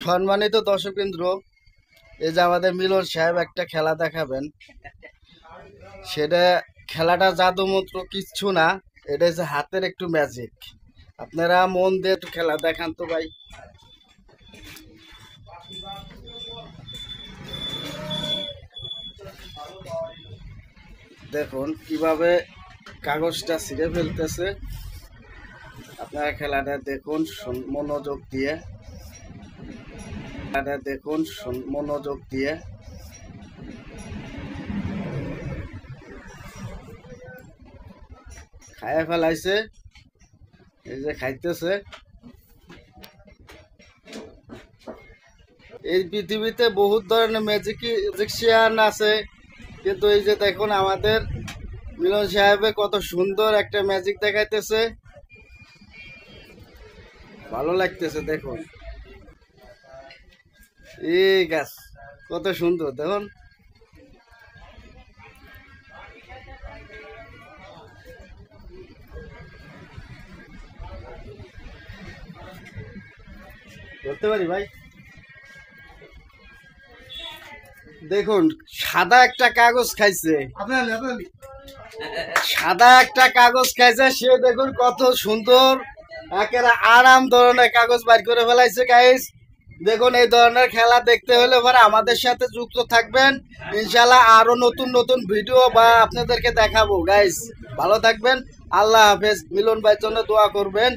সম্মানিত দর্শকবৃন্দ, এই যে আমাদের মিলন সাহেব একটা খেলা দেখাবেন। সেটা খেলাটা জাদুমন্ত্র কিচ্ছু না, এটা হচ্ছে হাতের একটু ম্যাজিক। আপনারা মন দিয়ে একটু খেলা দেখান তো ভাই। দেখুন কিভাবে কাগজটা ছিঁড়ে ফেলতেছে। আপনারা খেলাটা দেখুন মনোযোগ দিয়ে, মনোযোগ দিয়ে। খাইয়া ফেলাইছে, এই যে খাইতেছে। এই পৃথিবীতে বহুত ধরনের ম্যাজিশিয়ান আছে, কিন্তু এই যে দেখুন আমাদের মিলন সাহেবে কত সুন্দর একটা ম্যাজিক দেখাইতেছে, ভালো লাগতেছে। দেখুন এই গাছ কত সুন্দর, দেখুন। ধরতে পারি ভাই? দেখুন সাদা একটা কাগজ খাইছে, সে দেখুন কত সুন্দর একেবারে আরাম ধরনের কাগজ বাইর করে ফেলাইছে। গাইস দেখুন, এই ধরনের খেলা দেখতে হলে পরে আমাদের সাথে যুক্ত থাকবেন। ইনশাল্লাহ আরো নতুন নতুন ভিডিও বা আপনাদেরকে দেখাবো। গাইস ভালো থাকবেন, আল্লাহ হাফেজ। মিলন ভাইয়ের জন্য দোয়া করবেন।